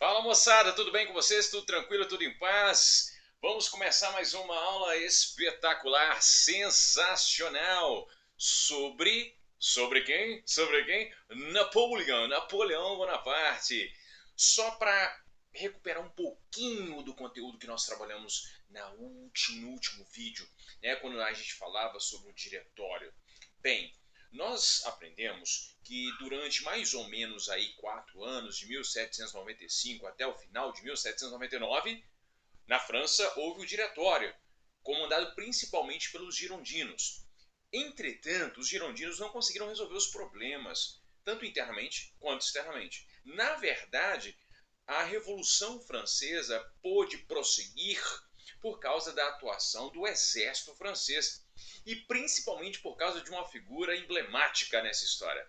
Fala moçada, tudo bem com vocês? Tudo tranquilo, tudo em paz? Vamos começar mais uma aula espetacular, sensacional sobre quem? Sobre quem? Napoleão Bonaparte. Só para recuperar um pouquinho do conteúdo que nós trabalhamos no último vídeo, né, quando a gente falava sobre o diretório. Bem, nós aprendemos que durante mais ou menos aí 4 anos, de 1795 até o final de 1799, na França houve o Diretório, comandado principalmente pelos girondinos. Entretanto, os girondinos não conseguiram resolver os problemas, tanto internamente quanto externamente. Na verdade, a Revolução Francesa pôde prosseguir por causa da atuação do exército francês e principalmente por causa de uma figura emblemática nessa história.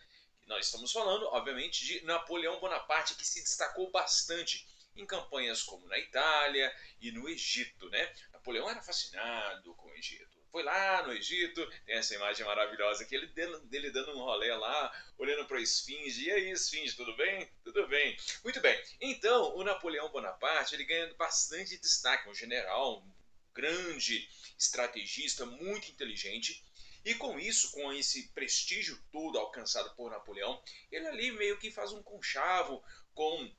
Nós estamos falando, obviamente, de Napoleão Bonaparte, que se destacou bastante em campanhas como na Itália e no Egito, né? Napoleão era fascinado com o Egito. Foi lá no Egito, tem essa imagem maravilhosa aqui, dele dando um rolê lá, olhando para a Esfinge. E aí, Esfinge, tudo bem? Tudo bem. Muito bem. Então, o Napoleão Bonaparte, ele ganha bastante destaque, um general, um grande estrategista, muito inteligente. E com isso, com esse prestígio todo alcançado por Napoleão, ele ali meio que faz um conchavo com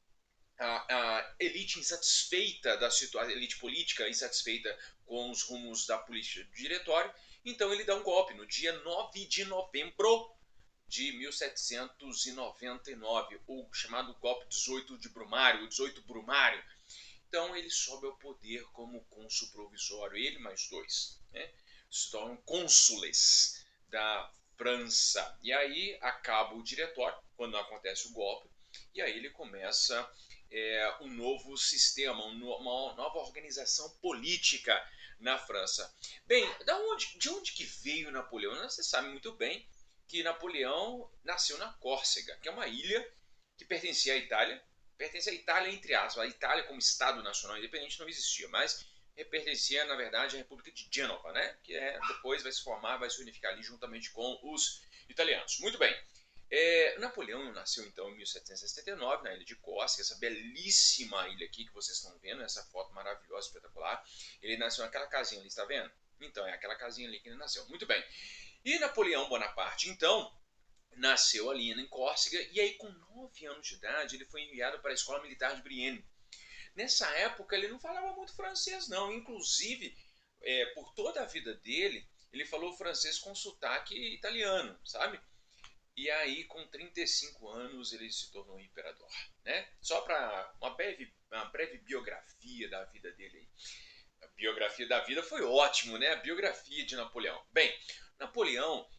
a elite insatisfeita da situação, a elite política insatisfeita com os rumos da política do diretório. Então ele dá um golpe no dia 9 de novembro de 1799, o chamado golpe 18 de Brumário, o 18 Brumário. Então ele sobe ao poder como cônsul provisório, ele mais dois, né? Se tornam cônsules da França. E aí acaba o diretório, quando acontece o golpe, e aí ele começa um novo sistema, uma nova organização política na França. Bem, de onde que veio Napoleão? Você sabe muito bem que Napoleão nasceu na Córcega, que é uma ilha que pertencia à Itália, pertence à Itália entre aspas. A Itália como Estado Nacional Independente não existia, mas pertencia, na verdade, à República de Gênova, né? Que depois vai se formar, vai se unificar ali juntamente com os italianos. Muito bem. Napoleão nasceu então em 1779 na ilha de Córcega, essa belíssima ilha aqui que vocês estão vendo, essa foto maravilhosa, espetacular. Ele nasceu naquela casinha ali, está vendo? Então, é aquela casinha ali que ele nasceu. Muito bem. E Napoleão Bonaparte, então, nasceu ali em Córcega e aí com 9 anos de idade ele foi enviado para a Escola Militar de Brienne. Nessa época ele não falava muito francês não, inclusive por toda a vida dele ele falou francês com sotaque italiano, sabe? E aí com 35 anos ele se tornou imperador, né? Só para uma breve biografia da vida dele aí. A biografia da vida foi ótimo, né? A biografia de Napoleão. Bem, Napoleão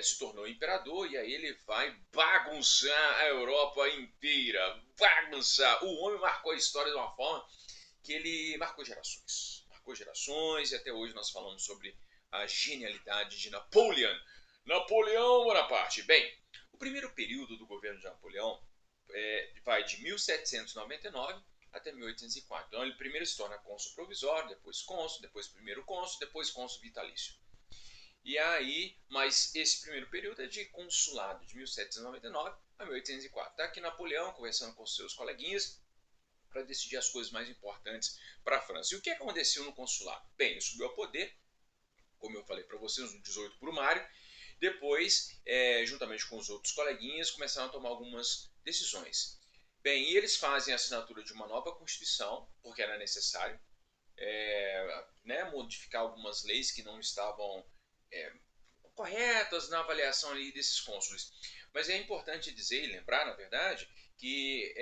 se tornou imperador e aí ele vai bagunçar a Europa inteira. Bagunçar. O homem marcou a história de uma forma que ele marcou gerações. Marcou gerações e até hoje nós falamos sobre a genialidade de Napoleão. Napoleão Bonaparte. Bem, o primeiro período do governo de Napoleão vai de 1799 até 1804. Então ele primeiro se torna cônsul provisório, depois primeiro cônsul, depois cônsul vitalício. E aí, mas esse primeiro período é de consulado, de 1799 a 1804. Está aqui Napoleão conversando com seus coleguinhas para decidir as coisas mais importantes para a França. E o que aconteceu no consulado? Bem, ele subiu ao poder, como eu falei para vocês, no 18 Brumário. Depois, juntamente com os outros coleguinhas, começaram a tomar algumas decisões. Bem, e eles fazem a assinatura de uma nova Constituição, porque era necessário, modificar algumas leis que não estavam corretas na avaliação ali desses cônsules. Mas é importante dizer e lembrar, na verdade, que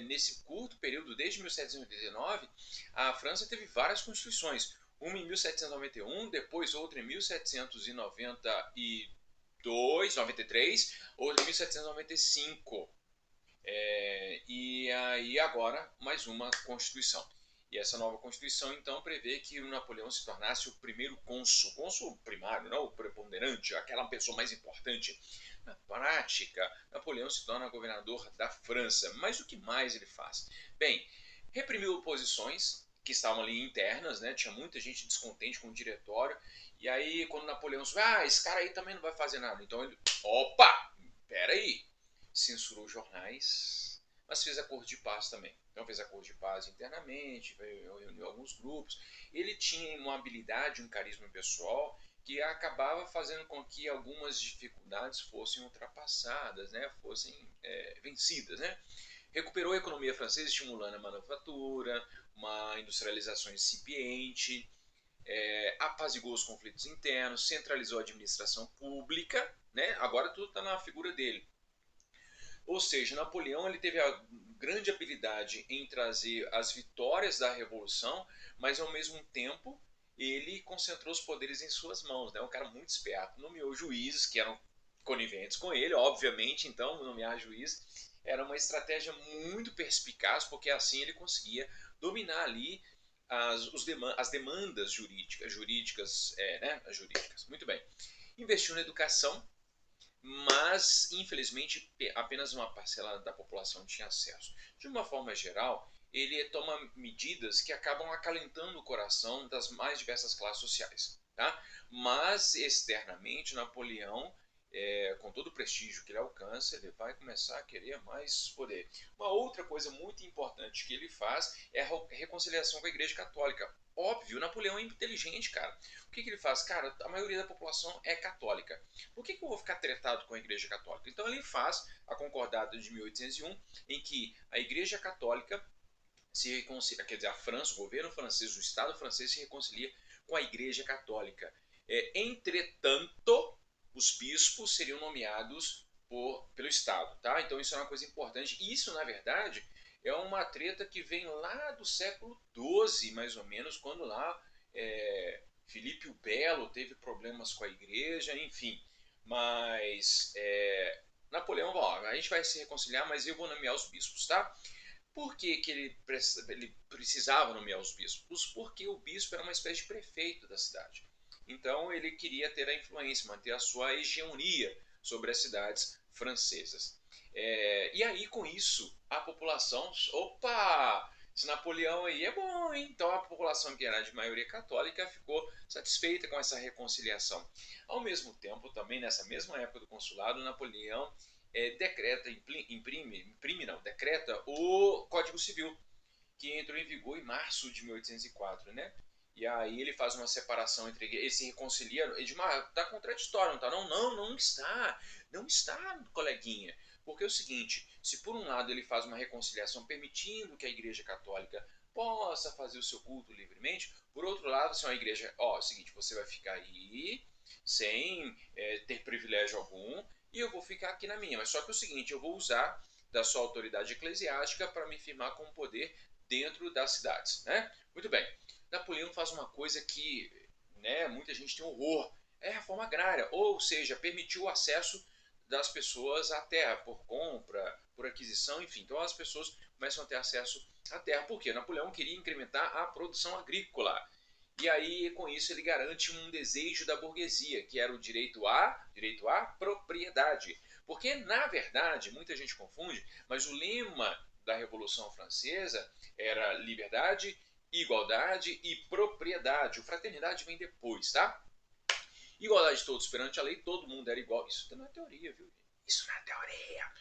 nesse curto período, desde 1789, a França teve várias constituições. Uma em 1791, depois outra em 1792, 93, outra em 1795. E aí agora mais uma Constituição. E essa nova Constituição, então, prevê que o Napoleão se tornasse o primeiro cônsul primário, não o preponderante, aquela pessoa mais importante. Na prática, Napoleão se torna governador da França. Mas o que mais ele faz? Bem, reprimiu oposições que estavam ali internas, né? Tinha muita gente descontente com o diretório. E aí, quando Napoleão disse, esse cara aí também não vai fazer nada. Então ele, opa, peraí, censurou jornais, mas fez acordo de paz também. Então fez acordo de paz internamente, reuniu alguns grupos. Ele tinha uma habilidade, um carisma pessoal que acabava fazendo com que algumas dificuldades fossem ultrapassadas, né? Fossem vencidas, né? Recuperou a economia francesa, estimulando a manufatura, uma industrialização incipiente, apaziguou os conflitos internos, centralizou a administração pública, né? Agora tudo está na figura dele. Ou seja, Napoleão ele teve a grande habilidade em trazer as vitórias da Revolução, mas ao mesmo tempo ele concentrou os poderes em suas mãos. Né? Um cara muito esperto. Nomeou juízes que eram coniventes com ele, obviamente, então nomear juiz era uma estratégia muito perspicaz, porque assim ele conseguia dominar ali as demandas jurídicas, né? As jurídicas. Muito bem. Investiu na educação, mas infelizmente apenas uma parcela da população tinha acesso. De uma forma geral, ele toma medidas que acabam acalentando o coração das mais diversas classes sociais. Tá? Mas externamente, Napoleão, com todo o prestígio que ele alcança, ele vai começar a querer mais poder. Uma outra coisa muito importante que ele faz é a reconciliação com a Igreja Católica. Óbvio, Napoleão é inteligente, cara. O que ele faz? Cara, a maioria da população é católica. Por que eu vou ficar tretado com a Igreja Católica? Então ele faz a concordata de 1801, em que a Igreja Católica se reconcilia, quer dizer, a França, o governo francês, o Estado francês se reconcilia com a Igreja Católica. Entretanto, os bispos seriam nomeados pelo Estado, tá? Então isso é uma coisa importante. E isso, na verdade, é uma treta que vem lá do século XII, mais ou menos, quando lá Filipe o Belo teve problemas com a igreja, enfim. Mas Napoleão, ó, a gente vai se reconciliar, mas eu vou nomear os bispos, tá? Por que, que ele precisava nomear os bispos? Porque o bispo era uma espécie de prefeito da cidade. Então ele queria ter a influência, manter a sua hegemonia sobre as cidades francesas. E aí, com isso, a população. Opa! Esse Napoleão aí é bom, hein? Então a população, que era de maioria católica, ficou satisfeita com essa reconciliação. Ao mesmo tempo, também nessa mesma época do consulado, Napoleão decreta o Código Civil, que entrou em vigor em março de 1804, né? E aí ele faz uma separação entre ele se reconcilia. Edmar, tá contraditório, não tá? Não, não, não está. Não está, coleguinha. Porque é o seguinte, se por um lado ele faz uma reconciliação permitindo que a Igreja Católica possa fazer o seu culto livremente, por outro lado, se é uma igreja, ó, é o seguinte, você vai ficar aí sem ter privilégio algum e eu vou ficar aqui na minha. Mas só que é o seguinte, eu vou usar da sua autoridade eclesiástica para me firmar com o poder dentro das cidades, né? Muito bem. Napoleão faz uma coisa que, né, muita gente tem horror. É a reforma agrária, ou seja, permitiu o acesso das pessoas à terra por compra, por aquisição, enfim. Então as pessoas começam a ter acesso à terra. Por quê? Napoleão queria incrementar a produção agrícola. E aí, com isso, ele garante um desejo da burguesia, que era o direito à propriedade. Porque, na verdade, muita gente confunde, mas o lema da Revolução Francesa era liberdade, igualdade e propriedade. O fraternidade vem depois, tá? Igualdade de todos perante a lei, todo mundo era igual. Isso não é teoria, viu? Isso não é teoria.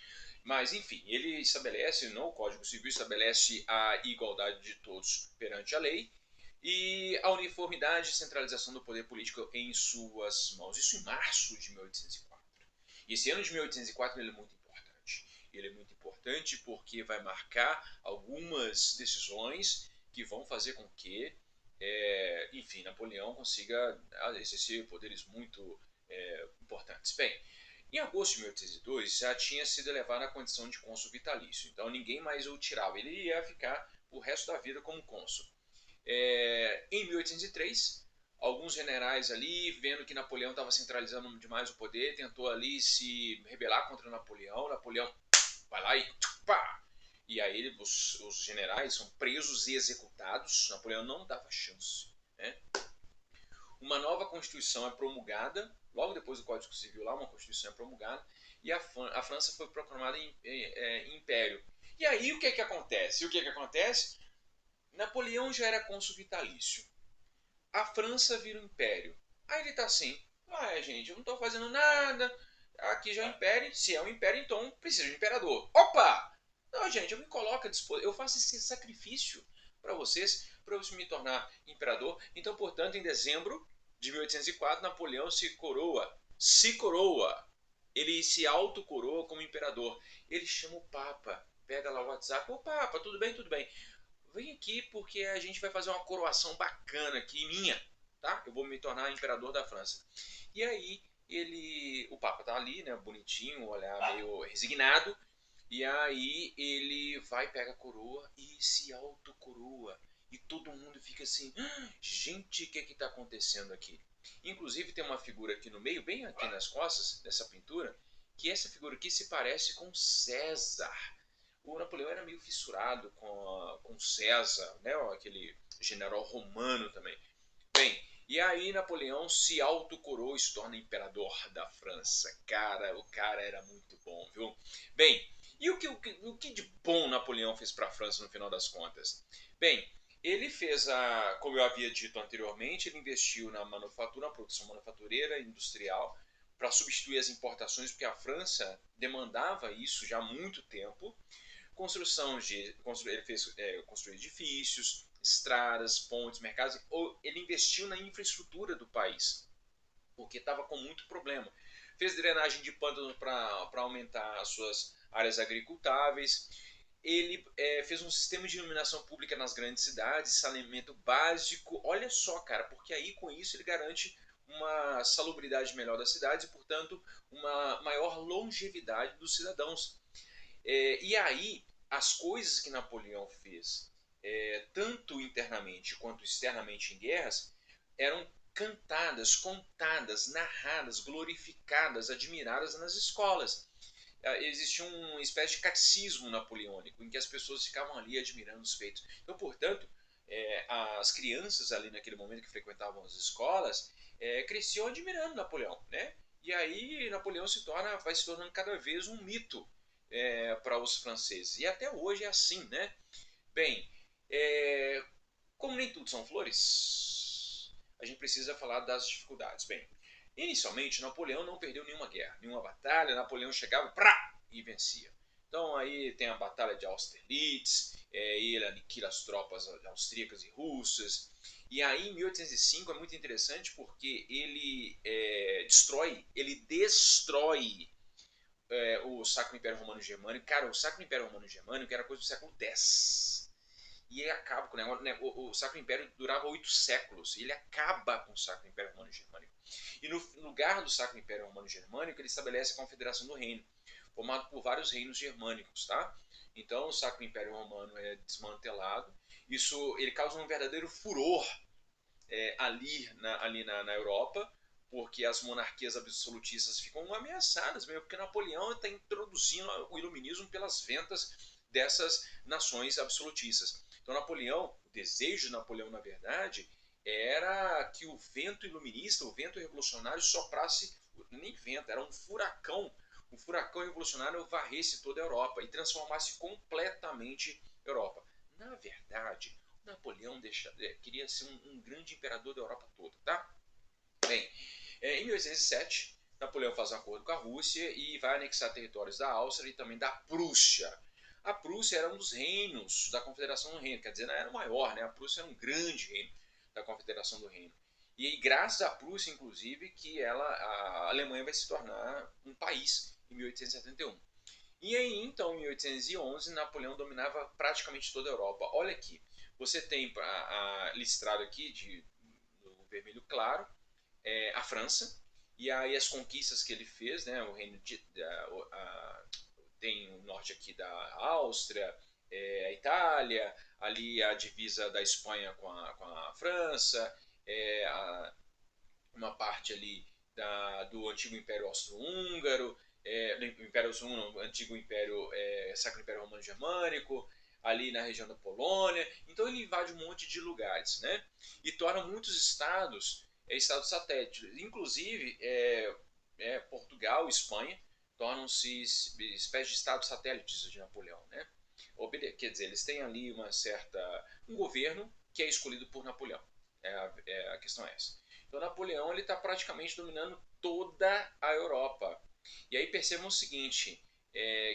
Mas, enfim, ele estabelece, no Código Civil, estabelece a igualdade de todos perante a lei e a uniformidade e centralização do poder político em suas mãos. Isso em março de 1804. E esse ano de 1804 ele é muito importante. Ele é muito importante porque vai marcar algumas decisões que vão fazer com que, enfim, Napoleão consiga exercer poderes muito importantes. Bem, em agosto de 1802 já tinha sido elevado à condição de cônsul vitalício, então ninguém mais o tirava, ele ia ficar o resto da vida como cônsul. Em 1803, alguns generais ali, vendo que Napoleão estava centralizando demais o poder, tentou ali se rebelar contra Napoleão. Napoleão vai lá e pá! E aí os generais são presos e executados. Napoleão não dava chance. Né? Uma nova Constituição é promulgada, logo depois do Código Civil lá, uma Constituição é promulgada, e a França foi proclamada em império. E aí o que acontece? Napoleão já era cônsul vitalício. A França vira um império. Aí ele tá assim, gente, eu não tô fazendo nada, aqui já é um império, se é um império, então precisa de um imperador. Opa! Não, gente, eu me coloco à disposição, eu faço esse sacrifício para vocês, para eu me tornar imperador. Então, portanto, em dezembro de 1804, Napoleão se coroa, ele se autocoroa como imperador. Ele chama o Papa, pega lá o WhatsApp, ô Papa, tudo bem, tudo bem. Vem aqui porque a gente vai fazer uma coroação bacana aqui, minha, tá? Eu vou me tornar imperador da França. E aí, o Papa tá ali, né, bonitinho, olhar meio resignado, e aí ele vai, pega a coroa e se autocoroa. E todo mundo fica assim, gente, o que está acontecendo aqui? Inclusive tem uma figura aqui no meio, bem aqui nas costas dessa pintura, que essa figura aqui se parece com César. O Napoleão era meio fissurado com César, né? Aquele general romano também. Bem, e aí Napoleão se autocoroou e se torna imperador da França. Cara, o cara era muito bom, viu? Bem, e o que de bom Napoleão fez para a França no final das contas? Bem, ele fez como eu havia dito anteriormente, ele investiu na manufatura, na produção manufatureira industrial, para substituir as importações, porque a França demandava isso já há muito tempo. Ele fez construir edifícios, estradas, pontes, mercados. Ele investiu na infraestrutura do país, porque estava com muito problema. Fez drenagem de pântanos para aumentar as suas áreas agricultáveis. Ele fez um sistema de iluminação pública nas grandes cidades, saneamento básico. Olha só, cara, porque aí com isso ele garante uma salubridade melhor das cidades e, portanto, uma maior longevidade dos cidadãos. E aí, as coisas que Napoleão fez, tanto internamente quanto externamente em guerras, eram cantadas, contadas, narradas, glorificadas, admiradas nas escolas. Existia uma espécie de catecismo napoleônico, em que as pessoas ficavam ali admirando os feitos. Então, portanto, as crianças ali naquele momento que frequentavam as escolas cresciam admirando Napoleão, né? E aí Napoleão vai se tornando cada vez um mito para os franceses. E até hoje é assim, né? Bem, como nem tudo são flores, a gente precisa falar das dificuldades. Bem, inicialmente Napoleão não perdeu nenhuma guerra, nenhuma batalha. Napoleão chegava e vencia. Então aí tem a batalha de Austerlitz, ele aniquila as tropas austríacas e russas. E aí em 1805 é muito interessante porque ele destrói o Sacro Império Romano Germânico. Cara, o Sacro Império Romano Germânico era coisa do século X. E ele acaba com o negócio. O Sacro Império durava 8 séculos. E ele acaba com o Sacro Império Romano Germânico. E no lugar do Sacro Império Romano Germânico, ele estabelece a Confederação do Reino, formado por vários reinos germânicos, tá? Então o Sacro Império Romano é desmantelado. Ele causa um verdadeiro furor ali na Europa, porque as monarquias absolutistas ficam ameaçadas mesmo, porque Napoleão está introduzindo o iluminismo pelas ventas dessas nações absolutistas. Então Napoleão, o desejo de Napoleão, na verdade, era que o vento iluminista, o vento revolucionário soprasse, nem vento, era um furacão revolucionário varresse toda a Europa e transformasse completamente a Europa. Na verdade, Napoleão queria ser um grande imperador da Europa toda, tá? Bem, em 1807, Napoleão faz um acordo com a Rússia e vai anexar territórios da Áustria e também da Prússia. A Prússia era um dos reinos da Confederação do Reino, quer dizer, não era o maior, né? A Prússia era um grande reino da Confederação do Reino. E graças à Prússia, inclusive, que a Alemanha vai se tornar um país em 1871. E aí, então, em 1811, Napoleão dominava praticamente toda a Europa. Olha aqui, você tem listrado aqui no vermelho claro a França, e aí as conquistas que ele fez, né, o reino tem o norte aqui da Áustria, a Itália, ali a divisa da Espanha com a França, uma parte ali do antigo Império Austro-Húngaro, Império Austro-Húngaro, antigo Império, Sacro Império Romano Germânico, ali na região da Polônia. Então ele invade um monte de lugares, né? E torna muitos estados satélites. Inclusive, Portugal e Espanha tornam-se espécies de estados satélites de Napoleão, né? Quer dizer, eles têm ali um governo que é escolhido por Napoleão. A questão é essa. Então Napoleão ele está praticamente dominando toda a Europa. E aí percebam o seguinte,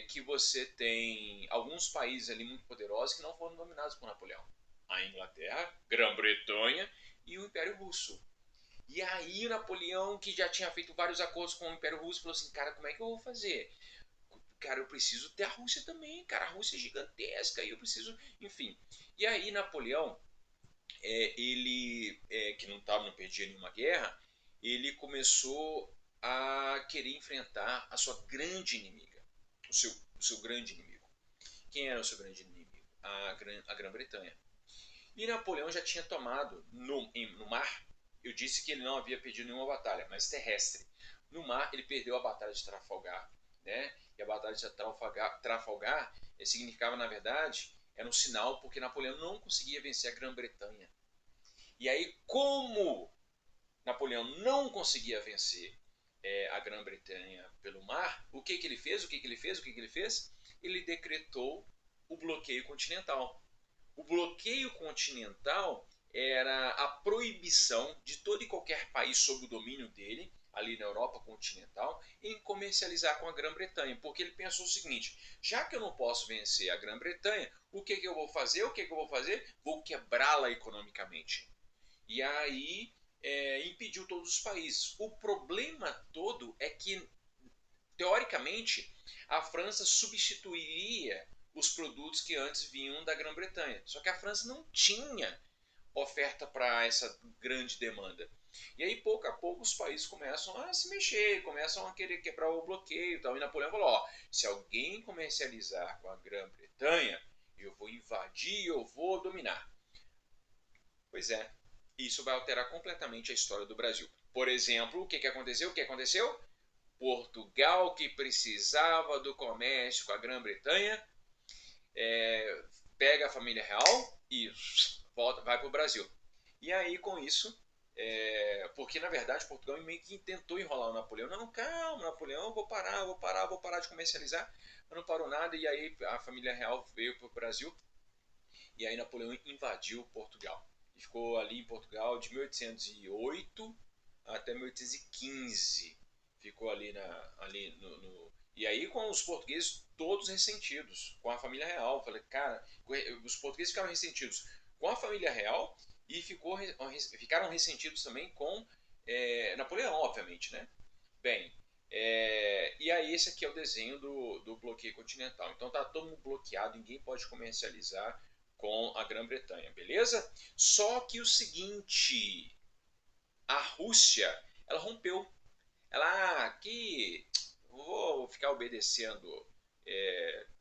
que você tem alguns países ali muito poderosos que não foram dominados por Napoleão. A Inglaterra, Grã-Bretanha e o Império Russo. E aí o Napoleão, que já tinha feito vários acordos com o Império Russo, falou assim, cara, como é que eu vou fazer? Cara, eu preciso ter a Rússia também, cara, a Rússia é gigantesca e eu preciso, enfim. E aí Napoleão, que não perdia nenhuma guerra, ele começou a querer enfrentar a sua grande inimiga, o seu grande inimigo. Quem era o seu grande inimigo? A Grã-Bretanha. E Napoleão já tinha tomado no mar. Eu disse que ele não havia perdido nenhuma batalha, mas terrestre. No mar, ele perdeu a batalha de Trafalgar. Né? E a batalha de Trafalgar significava, na verdade, era um sinal porque Napoleão não conseguia vencer a Grã-Bretanha. E aí, como Napoleão não conseguia vencer a Grã-Bretanha pelo mar, o que ele fez? Ele decretou o bloqueio continental. O bloqueio continental era a proibição de todo e qualquer país sob o domínio dele, ali na Europa continental, em comercializar com a Grã-Bretanha, porque ele pensou o seguinte: já que eu não posso vencer a Grã-Bretanha, o que eu vou fazer? Vou quebrá-la economicamente. E aí impediu todos os países. O problema todo é que, teoricamente, a França substituiria os produtos que antes vinham da Grã-Bretanha. Só que a França não tinha oferta para essa grande demanda. E aí, pouco a pouco, os países começam a se mexer, começam a querer quebrar o bloqueio e tal. E Napoleão falou, ó, se alguém comercializar com a Grã-Bretanha, eu vou invadir, eu vou dominar. Pois é, isso vai alterar completamente a história do Brasil. Por exemplo, o que aconteceu? Portugal, que precisava do comércio com a Grã-Bretanha, pega a família real e vai para o Brasil. E aí, com isso, porque na verdade Portugal meio que tentou enrolar o Napoleão. Não, calma, Napoleão, eu vou parar de comercializar. Mas não parou nada, e aí a família real veio para o Brasil. E aí Napoleão invadiu Portugal. E ficou ali em Portugal de 1808 até 1815. Ficou ali, E aí com os portugueses todos ressentidos, com a família real. Falei, cara, os portugueses ficaram ressentidos com a família real e ficaram ressentidos também com Napoleão, obviamente, né? Bem, e aí esse aqui é o desenho do bloqueio continental. Então tá todo mundo bloqueado, ninguém pode comercializar com a Grã-Bretanha, beleza? Só que o seguinte, a Rússia, ela rompeu. Ela, aqui, vou ficar obedecendo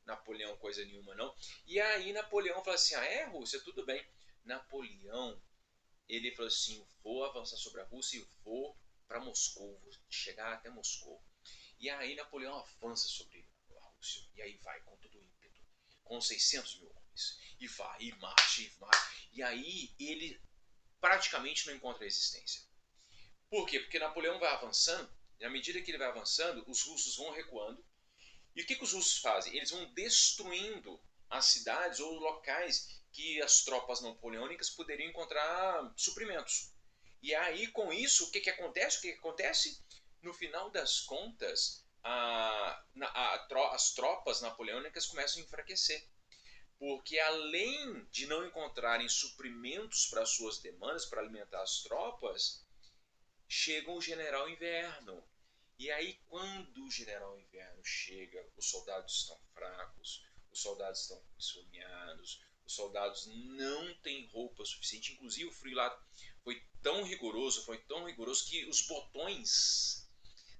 Napoleão coisa nenhuma não. E aí Napoleão falou assim, Rússia, tudo bem. Napoleão, ele falou assim, vou avançar sobre a Rússia e vou para Moscou, vou chegar até Moscou. E aí Napoleão avança sobre a Rússia, e aí vai com todo o ímpeto, com 600 mil homens, e vai, e marcha, e vai. E aí ele praticamente não encontra resistência. Por quê? Porque Napoleão vai avançando, e à medida que ele vai avançando, os russos vão recuando. E o que os russos fazem? Eles vão destruindo as cidades ou locais que as tropas napoleônicas poderiam encontrar suprimentos. E aí, com isso, o que acontece? No final das contas, as tropas napoleônicas começam a enfraquecer. Porque além de não encontrarem suprimentos para suas demandas, para alimentar as tropas, chega o general inverno. E aí, quando o general inverno chega, os soldados estão fracos, os soldados estão esfomeados, os soldados não têm roupa suficiente. Inclusive, o frio lá foi tão rigoroso que os botões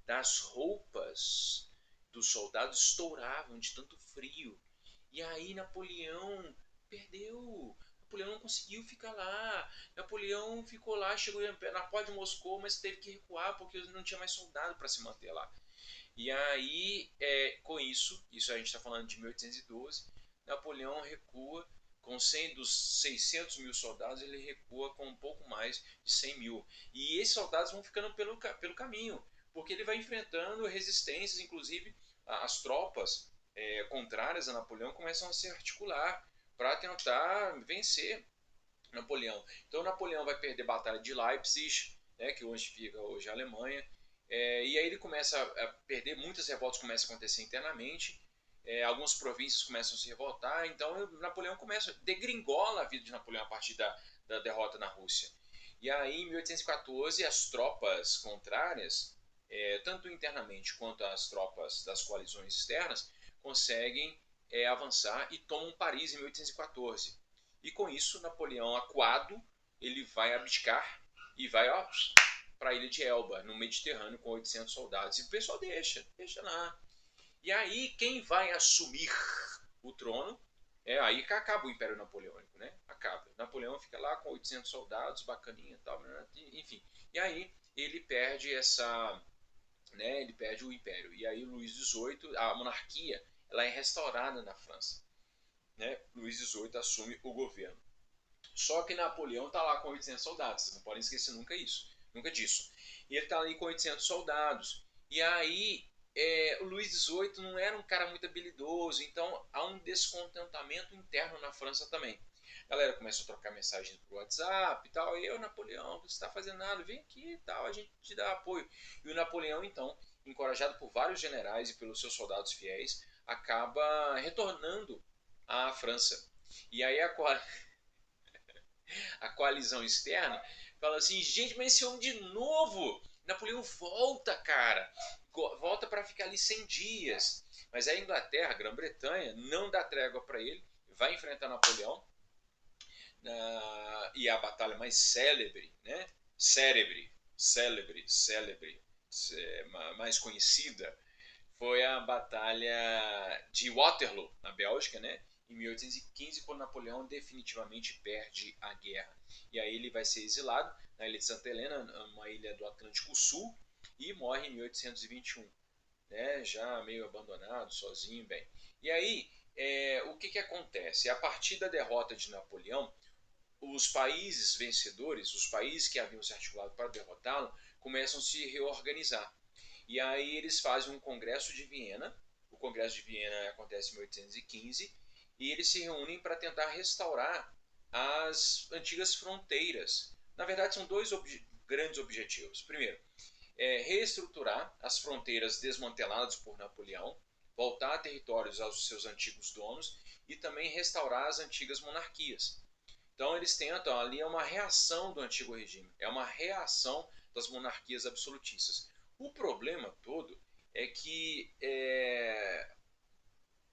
das roupas dos soldados estouravam de tanto frio. E aí Napoleão perdeu. Napoleão não conseguiu ficar lá. Napoleão ficou lá, chegou na porta de Moscou, mas teve que recuar porque não tinha mais soldado para se manter lá. E aí, com isso a gente está falando de 1812, Napoleão recua com 100 dos 600 mil soldados, ele recua com um pouco mais de 100 mil. E esses soldados vão ficando pelo caminho, porque ele vai enfrentando resistências, inclusive as tropas contrárias a Napoleão começam a se articular para tentar vencer Napoleão. Então Napoleão vai perder a Batalha de Leipzig, né, que hoje fica a Alemanha, e aí ele começa a perder, muitas revoltas começam a acontecer internamente, algumas províncias começam a se revoltar, então Napoleão degringola a vida de Napoleão a partir da derrota na Rússia. E aí, em 1814, as tropas contrárias, tanto internamente quanto as tropas das coalizões externas, conseguem avançar e tomam Paris em 1814. E com isso, Napoleão, acuado, ele vai abdicar e vai para a ilha de Elba, no Mediterrâneo, com 800 soldados. E o pessoal deixa lá. E aí, quem vai assumir o trono, aí que acaba o Império Napoleônico, né? Acaba. Napoleão fica lá com 800 soldados, bacaninha e tal, enfim. E aí, ele perde ele perde o Império. E aí, Luís XVIII, a monarquia, ela é restaurada na França. Né? Luís XVIII assume o governo. Só que Napoleão está lá com 800 soldados, vocês não podem esquecer nunca disso. E ele está ali com 800 soldados. E aí, o Luís XVIII não era um cara muito habilidoso, então há um descontentamento interno na França também. A galera começa a trocar mensagens por WhatsApp e tal. Napoleão, você está fazendo nada, vem aqui e tal, a gente te dá apoio. E o Napoleão, então, encorajado por vários generais e pelos seus soldados fiéis, acaba retornando à França. E aí a coalizão externa fala assim, gente, mas esse homem de novo, Napoleão volta, cara, volta para ficar ali 100 dias. Mas a Inglaterra, a Grã-Bretanha, não dá trégua para ele, vai enfrentar Napoleão, e a batalha mais célebre, né? Célebre, mais conhecida, foi a Batalha de Waterloo, na Bélgica, né? Em 1815, quando Napoleão definitivamente perde a guerra. E aí ele vai ser exilado na ilha de Santa Helena, uma ilha do Atlântico Sul, e morre em 1821, né? Já meio abandonado, sozinho, bem. E aí, o que acontece? A partir da derrota de Napoleão, os países vencedores, os países que haviam se articulado para derrotá-lo, começam a se reorganizar. E aí eles fazem um congresso de Viena. O congresso de Viena acontece em 1815 e eles se reúnem para tentar restaurar as antigas fronteiras. Na verdade, são dois grandes objetivos. Primeiro, reestruturar as fronteiras desmanteladas por Napoleão, voltar territórios aos seus antigos donos e também restaurar as antigas monarquias. Então eles tentam, ali é uma reação do antigo regime, é uma reação das monarquias absolutistas. O problema todo é que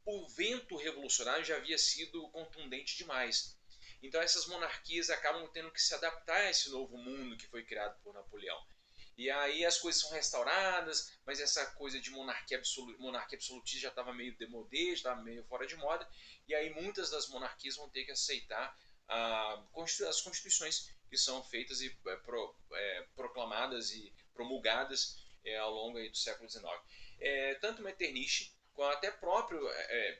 o vento revolucionário já havia sido contundente demais. Então essas monarquias acabam tendo que se adaptar a esse novo mundo que foi criado por Napoleão. E aí as coisas são restauradas, mas essa coisa de monarquia absolutista já estava meio demodê, já estava meio fora de moda, e aí muitas das monarquias vão ter que aceitar as constituições que são feitas e proclamadas e promulgadas ao longo aí do século XIX. Tanto Metternich quanto até próprio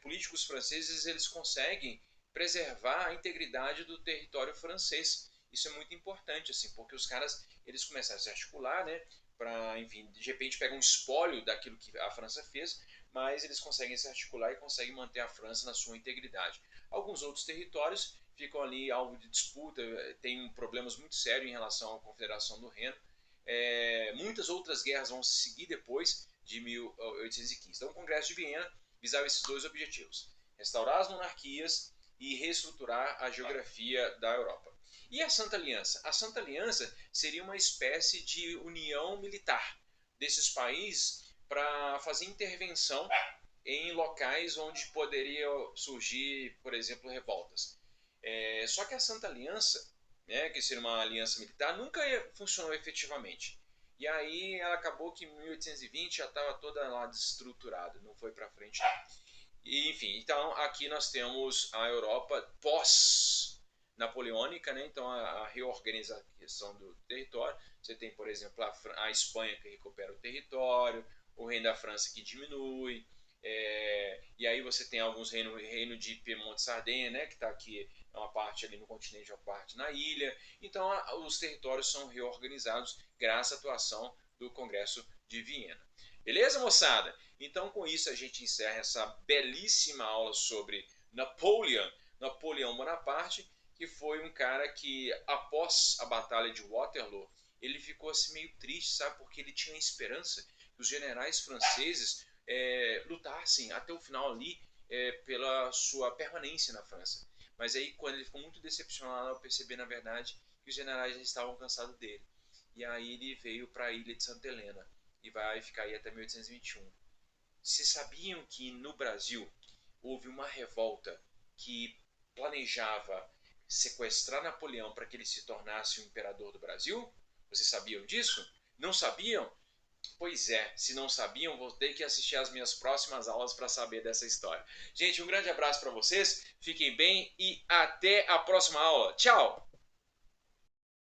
políticos franceses, eles conseguem preservar a integridade do território francês. Isso é muito importante, assim, porque os caras eles começaram a se articular, né, para, enfim, de repente pegar um espólio daquilo que a França fez, mas eles conseguem se articular e conseguem manter a França na sua integridade. Alguns outros territórios ficam ali alvo de disputa, tem problemas muito sérios em relação à Confederação do Reno. Muitas outras guerras vão se seguir depois de 1815. Então, o Congresso de Viena visava esses dois objetivos: restaurar as monarquias e reestruturar a geografia da Europa. E a Santa Aliança? A Santa Aliança seria uma espécie de união militar desses países para fazer intervenção em locais onde poderiam surgir, por exemplo, revoltas. Só que a Santa Aliança, né, que seria uma aliança militar, nunca funcionou efetivamente. E aí ela acabou que em 1820 já estava toda lá desestruturada, não foi para frente. E, enfim, então aqui nós temos a Europa pós-napoleônica, né? Então a reorganização do território. Você tem, por exemplo, a Espanha que recupera o território, o reino da França que diminui, e aí você tem alguns reino de Piemonte e Sardenha, né, que está aqui, é uma parte ali no continente, uma parte na ilha. Então os territórios são reorganizados graças à atuação do Congresso de Viena. Beleza, moçada? Então com isso a gente encerra essa belíssima aula sobre Napoleão Bonaparte, que foi um cara que após a Batalha de Waterloo, ele ficou assim meio triste, sabe? Porque ele tinha esperança que os generais franceses lutassem até o final ali pela sua permanência na França. Mas aí, quando ele ficou muito decepcionado ao perceber, na verdade, que os generais já estavam cansados dele. E aí ele veio para a ilha de Santa Helena e vai ficar aí até 1821. Vocês sabiam que no Brasil houve uma revolta que planejava sequestrar Napoleão para que ele se tornasse o imperador do Brasil? Vocês sabiam disso? Não sabiam? Pois é, se não sabiam, vou ter que assistir às minhas próximas aulas para saber dessa história. Gente, um grande abraço para vocês, fiquem bem e até a próxima aula. Tchau!